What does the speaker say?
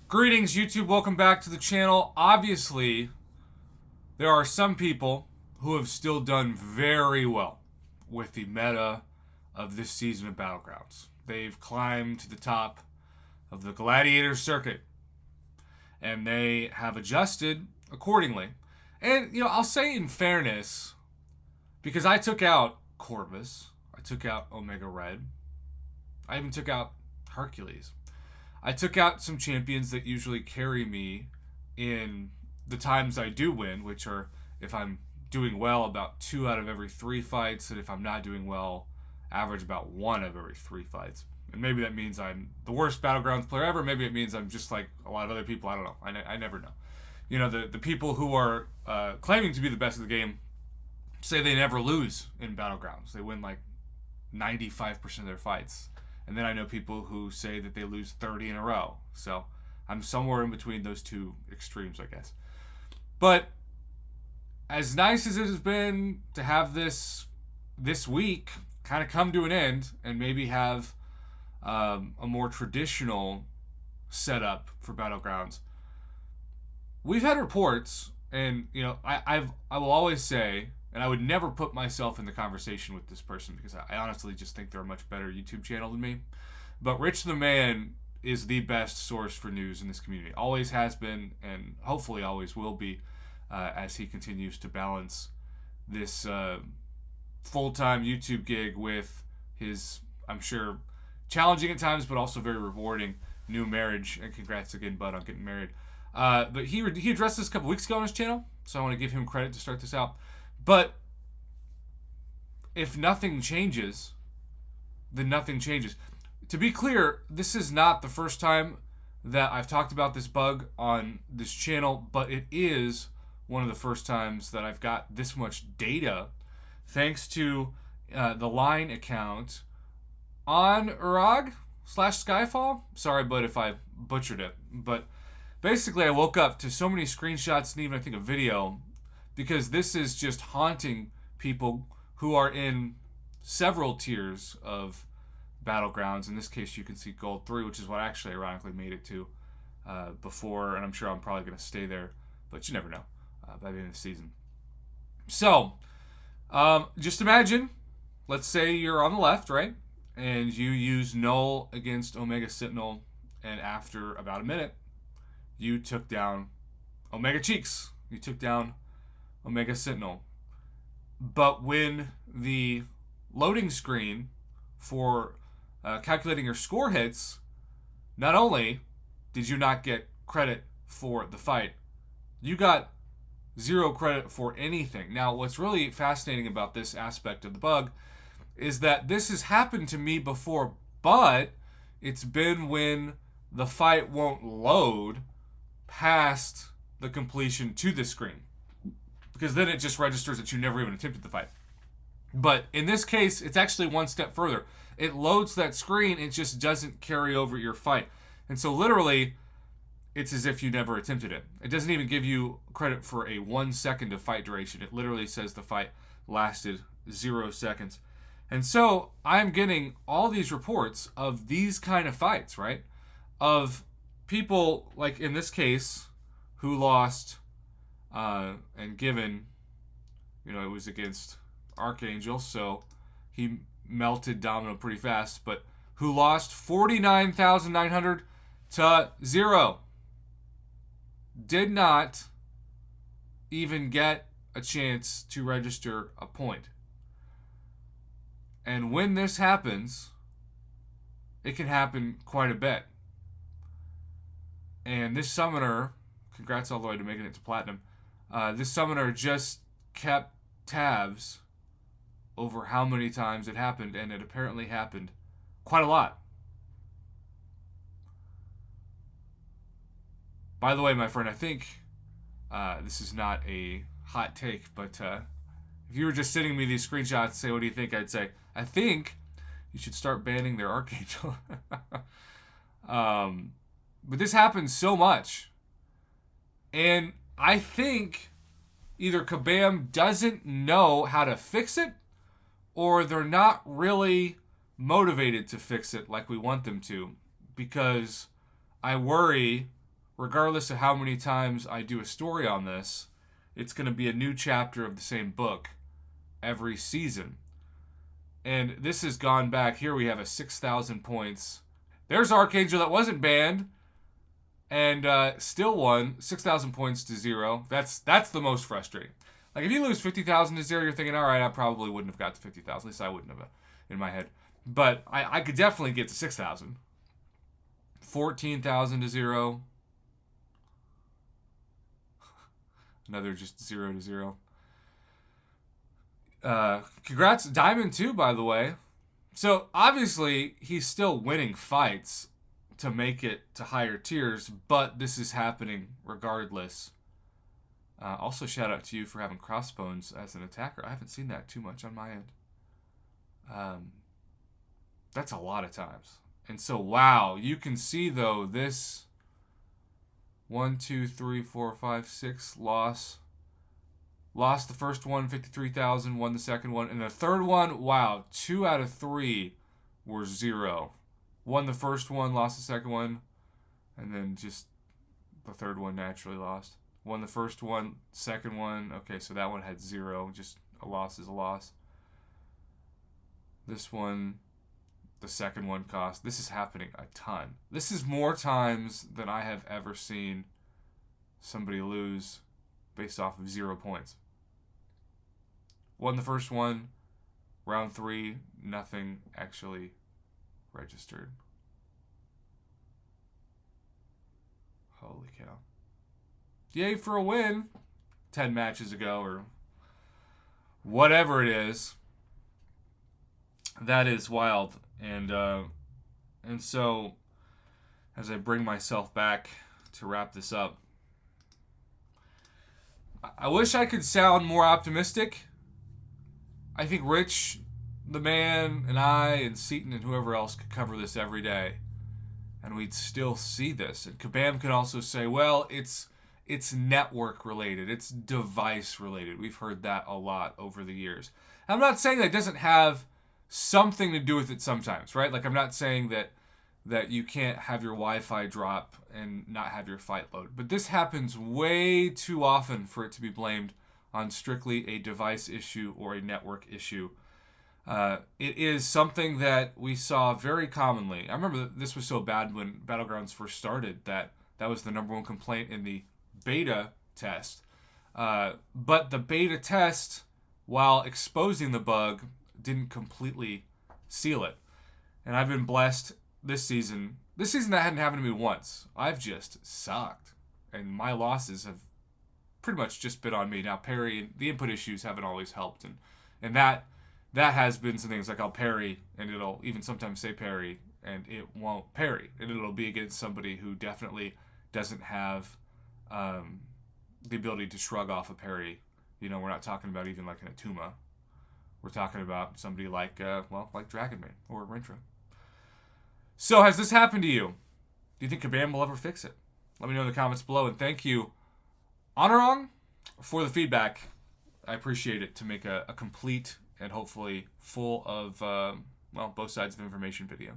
Greetings, YouTube. Welcome back to the channel. Obviously, there are some people who have still done very well with the meta of this season of Battlegrounds. They've climbed to the top of the Gladiator circuit, and they have adjusted accordingly. And, I'll say in fairness, because I took out Corvus, I took out Omega Red, I even took out Hercules. I took out some champions that usually carry me in the times I do win, which are if I'm doing well, about 2 out of every 3 fights, and if I'm not doing well, average about 1 of every 3 fights. And maybe that means I'm the worst Battlegrounds player ever. Maybe it means I'm just like a lot of other people. I don't know. I never know. The people who are claiming to be the best of the game say they never lose in Battlegrounds. They win like 95% of their fights. And then I know people who say that they lose 30 in a row. So I'm somewhere in between those two extremes, I guess. But as nice as it has been to have this week kind of come to an end and maybe have a more traditional setup for Battlegrounds, we've had reports, and I will always say, and I would never put myself in the conversation with this person because I honestly just think they're a much better YouTube channel than me. But Rich the Man is the best source for news in this community. Always has been, and hopefully always will be, as he continues to balance this full-time YouTube gig with his, I'm sure, challenging at times, but also very rewarding new marriage. And congrats again, bud, on getting married. But he addressed this a couple weeks ago on his channel, so I want to give him credit to start this out. But if nothing changes, then nothing changes. To be clear, this is not the first time that I've talked about this bug on this channel, but it is one of the first times that I've got this much data thanks to the Line account on Urag/Skyfall. Sorry, bud, if I butchered it. But basically, I woke up to so many screenshots and even, I think, a video, because this is just haunting people who are in several tiers of Battlegrounds. In this case, you can see Gold 3, which is what I actually ironically made it to before, and I'm sure I'm probably going to stay there, but you never know by the end of the season. So, just imagine, let's say you're on the left, right? And you use Null against Omega Sentinel, and after about a minute, you took down Omega Cheeks. You took down Omega Sentinel. But when the loading screen for calculating your score hits, not only did you not get credit for the fight, you got 0 credit for anything. Now, what's really fascinating about this aspect of the bug is that this has happened to me before, but it's been when the fight won't load past the completion to the screen, because then it just registers that you never even attempted the fight. But in this case, it's actually one step further. It loads that screen, it just doesn't carry over your fight. And so literally, it's as if you never attempted it. It doesn't even give you credit for a 1 second of fight duration. It literally says the fight lasted 0 seconds. And so I'm getting all these reports of these kind of fights, right? Of people, like in this case, who lost, and given, it was against Archangel, so he melted Domino pretty fast, but who lost 49,900 to 0. Did not even get a chance to register a point. And when this happens, it can happen quite a bit. And this summoner, congrats all the way to making it to Platinum, this summoner just kept tabs over how many times it happened, and it apparently happened quite a lot. By the way, my friend, I think this is not a hot take, but if you were just sending me these screenshots and say, what do you think? I'd say, I think you should start banning their Archangel. But this happens so much. And I think either KABAM doesn't know how to fix it, or they're not really motivated to fix it like we want them to. Because I worry regardless of how many times I do a story on this, it's going to be a new chapter of the same book every season. And this has gone back. Here we have a 6,000 points. There's Archangel that wasn't banned and still won 6,000 points to 0. That's the most frustrating. Like, if you lose 50,000 to 0, you're thinking, all right, I probably wouldn't have got to 50,000. At least I wouldn't have in my head. But I could definitely get to 6,000. 14,000 to 0. Another just 0 to 0. Congrats, Diamond too, by the way. So obviously he's still winning fights to make it to higher tiers, but this is happening regardless. Also, shout out to you for having Crossbones as an attacker. I haven't seen that too much on my end. That's a lot of times. And so, wow, you can see though this 1, 2, 3, 4, 5, 6 loss. Lost the first one, 53,000, won the second one. And the third one, wow, 2 out of 3 were 0. Won the first one, lost the second one, and then just the third one naturally lost. Won the first one, second one, okay, so that one had 0. Just a loss is a loss. This one, the second one cost. This is happening a ton. This is more times than I have ever seen somebody lose based off of 0 points. Won the first one, round 3, nothing actually registered. Holy cow. Yay for a win 10 matches ago or whatever it is. That is wild. And so as I bring myself back to wrap this up, I wish I could sound more optimistic. I think Rich, the man, and I, and Seaton, and whoever else could cover this every day, and we'd still see this. And KABAM can also say, well, it's network related, it's device related. We've heard that a lot over the years. I'm not saying that doesn't have something to do with it sometimes, right? Like, I'm not saying that you can't have your Wi-Fi drop and not have your fight load. But this happens way too often for it to be blamed on strictly a device issue or a network issue. It is something that we saw very commonly. I remember this was so bad when Battlegrounds first started that was the number one complaint in the beta test. But the beta test, while exposing the bug, didn't completely seal it. And I've been blessed this season. This season that hadn't happened to me once. I've just sucked. And my losses have pretty much just been on me. Now parry, the input issues haven't always helped. And that has been some things like I'll parry and it'll even sometimes say parry and it won't parry. And it'll be against somebody who definitely doesn't have the ability to shrug off a parry. You know, we're not talking about even like an Atuma. We're talking about somebody like, like Dragonbane or Rintra. So has this happened to you? Do you think KABAM will ever fix it? Let me know in the comments below. And thank you, Honorong, for the feedback. I appreciate it to make a complete and hopefully full of, both sides of information video.